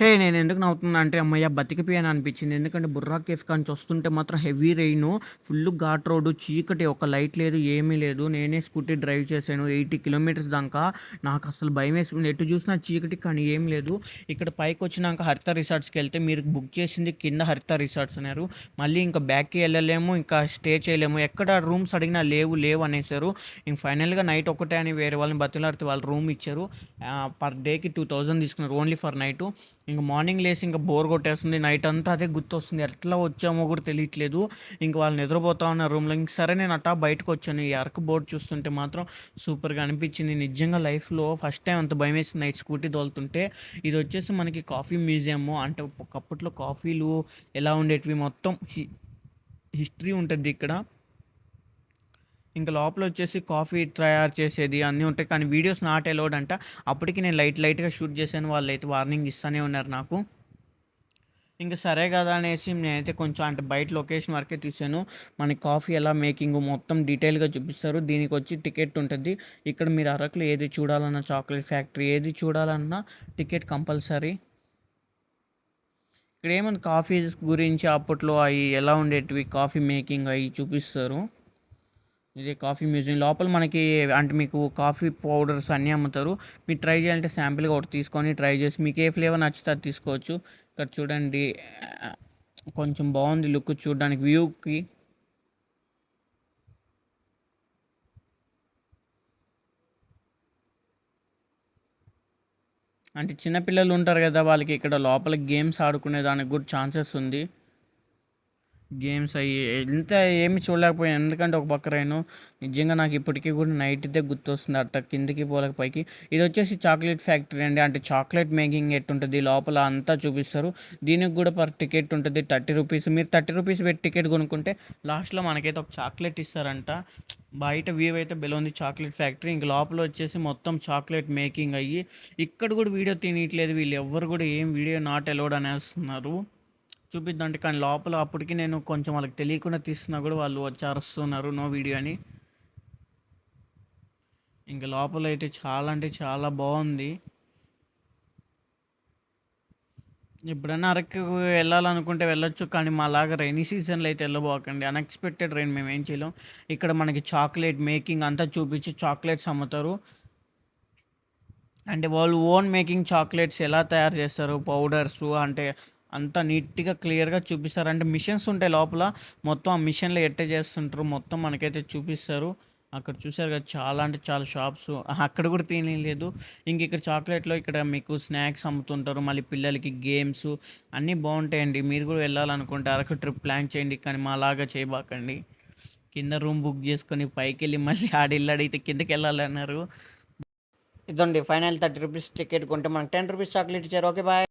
నేను ఎందుకు నవ్వుతున్నా అంటే అమ్మయ్య బతికిపోయాను అనిపించింది. ఎందుకంటే బుర్రా కేవ్స్ కాంచి వస్తుంటే మాత్రం heavy rain, full ghat road, చీకటి, ఒక లైట్ లేదు, ఏమీ లేదు. నేనే స్కూటీ డ్రైవ్ చేశాను 80 కిలోమీటర్స్ దాకా. నాకసలు భయమేసింది. ఎటు చూసినా చీకటి, కానీ ఏం లేదు. ఇక్కడ పైకొచ్చినాక హరిత రిసార్ట్స్‌కెళ్తే మీరు బుక్ చేసింది కింద హరిత రిసార్ట్స్ అన్నారు. మళ్ళీ ఇంకా బ్యాక్‌కి ఎళ్ళలేము, ఇంకా స్టే చేయలేము. ఎక్కడ రూమ్స్ అడిగినా లేవు, లేవు అనేసారు. ఇంక ఫైనల్‌గా నైట్ ఒక్కటే అని వేరే వాళ్ళని బతిమలాడితే వాళ్ళు రూమ్ ఇచ్చారు. పర్ డేకి 2000 తీసుకున్నారు ఓన్లీ ఫర్ నైటు. ఇంక మార్నింగ్ లేసి ఇంకా బోర్ కొట్టేస్తుంది. నైట్ అంతా అదే గుర్తొస్తుంది. ఎట్లా వచ్చామో కూడా తెలియట్లేదు. ఇంక వాళ్ళు నిద్రపోతా ఉన్న రూమ్‌లో. ఇంక సరే నేను అట్టా బయటకొచ్చాను. ఈ అరకు బోర్డ్ చూస్తుంటే మాత్రం సూపర్‌గా అనిపించింది. నిజంగా లైఫ్‌లో ఫస్ట్ టైం అంత భయమేసింది నైట్ స్కూటీ తోలుతుంటే. ఇదొచ్చేసి మనకి కాఫీ మ్యూజియము. అంటే ఒకప్పట్లో కాఫీలు ఎలా ఉండేటివి మొత్తం హిస్టరీ ఉంటది ఇక్కడ. ఇంకా లోపలొచ్చేసి కాఫీ తయారు చేసేది అన్నీ ఉంటాయి. కానీ వీడియోస్ నాట్ అలౌడ్ అంట. అప్పటికి నేను లైట్‌గా షూట్ చేశాను. వాళ్ళైతే వార్నింగ్ ఇస్తానే ఉన్నారు నాకు. ఇంక సరే గదా అనేసి నేనైతే కొంచెం అంటే బయట లొకేషన్ వరకే తీశాను. మనకి కాఫీ ఎలా మేకింగు మొత్తం డీటెయిల్‌గా చూపిస్తారు. దీనికొచ్చి టికెట్ ఉంటది. ఇక్కడ మీరు అరకులో ఏది చూడాలన్నా, చాక్లెట్ ఫ్యాక్టరీ ఏది చూడాలన్నా టికెట్ కంపల్సరీ. ఇక్కడేముంది కాఫీ గురించి అప్పట్లో అయి ఎలా ఉండేటివి, కాఫీ మేకింగ్ అయి చూపిస్తారు. ఇది కాఫీ మ్యూజియం లోపల మనకి అంటే మీకు కాఫీ పౌడర్స్ అన్నీ అమ్ముతారు. మీరు ట్రై చేయాలంటే శాంపిల్‌గా ఒకటి తీసుకొని ట్రై చేసి మీకు ఏ ఫ్లేవర్ నచ్చితే అది తీసుకోవచ్చు. ఇక్కడ చూడండి, ఆహ్, కొంచెం బాగుంది లుక్ చూడడానికి వ్యూకి. అంటే చిన్న పిల్లలు ఉంటారు కదా! వాళ్ళకి ఇక్కడ లోపల గేమ్స్ ఆడుకునే దానికి కూడా ఛాన్సెస్ ఉంది. గేమ్స్ అయ్యి ఎంత ఏమి చూడలేకపోయాను. ఎందుకంటే ఒక పక్క రైను నిజంగా నాకు ఇప్పటికీ కూడా నైట్‌దే గుర్తొస్తుంది. అట్ట కిందకి పోలేక పైకి. ఇదొచ్చేసి చాక్లెట్ ఫ్యాక్టరీ అండి. అంటే చాక్లెట్ మేకింగ్ ఎట్టుంటది లోపల అంతా చూపిస్తారు. దీనికి కూడా పర్ టికెట్ ఉంటది 30 రూపీస్. మీరు 30 రూపీస్ పెట్టి టికెట్ కొనుక్కుంటే లాస్ట్‌లో మనకైతే ఒక చాక్లెట్ ఇస్తారంట. బయట వ్యూ అయితే భలే ఉంది చాక్లెట్ ఫ్యాక్టరీ. ఇంక లోపల వచ్చేసి మొత్తం చాక్లెట్ మేకింగ్ అయ్యి ఇక్కడ కూడా వీడియో తీయనీయట్లేదు. వీళ్ళు ఎవ్వరు కూడా ఏం వీడియో నాట్ అలౌడ్ అనేస్తున్నారు. చూపిద్దాం కానీ లోపల అప్పటికి నేను కొంచెం వాళ్ళకి తెలియకుండా తీస్తున్నా కూడా వాళ్ళు వచ్చి అరుస్తున్నారు నో వీడియో అని. ఇంక లోపల అయితే చాలా అంటే చాలా బాగుంది. ఎప్పుడైనా అరకు వెళ్ళాలనుకుంటే వెళ్ళొచ్చు, కానీ మాలాగా రైనీ సీజన్లో అయితే వెళ్ళబోకండి. అన్ఎక్స్పెక్టెడ్ రైన్, మేము ఏం చేయలేం. ఇక్కడ మనకి చాక్లెట్ మేకింగ్ అంతా చూపించి చాక్లెట్స్ అమ్ముతారు. అంటే వాళ్ళు ఓన్ మేకింగ్ చాక్లెట్స్ ఎలా తయారు చేస్తారు, పౌడర్సు అంటే అంతా నీట్‌గా క్లియర్‌గా చూపిస్తారు. అంటే మిషన్స్ ఉంటాయి లోపల. మొత్తం ఆ మిషన్‌లో ఎట్ట చేస్తుంటారు మొత్తం మనకైతే చూపిస్తారు. అక్కడ చూసారు కదా చాలా అంటే చాలా షాప్స్. అక్కడ కూడా తినలేదు. ఇంక ఇక్కడ చాక్లెట్‌లో ఇక్కడ మీకు స్నాక్స్ అమ్ముతుంటారు. మళ్ళీ పిల్లలకి గేమ్స్ అన్నీ బాగుంటాయండి. మీరు కూడా వెళ్ళాలనుకుంటే అరకు ట్రిప్ ప్లాన్ చేయండి. కానీ మాలాగా చేయబాకండి. కింద రూమ్ బుక్ చేసుకొని పైకెళ్ళి మళ్ళీ ఆడ ఇల్లు అడిగితే కిందకెళ్ళాలన్నారు. ఇదండి ఫైనల్ 30 రూపీస్ టికెట్ కొంటే మనకు 10 రూపీస్ చాక్లెట్ ఇచ్చారు. Okay bye.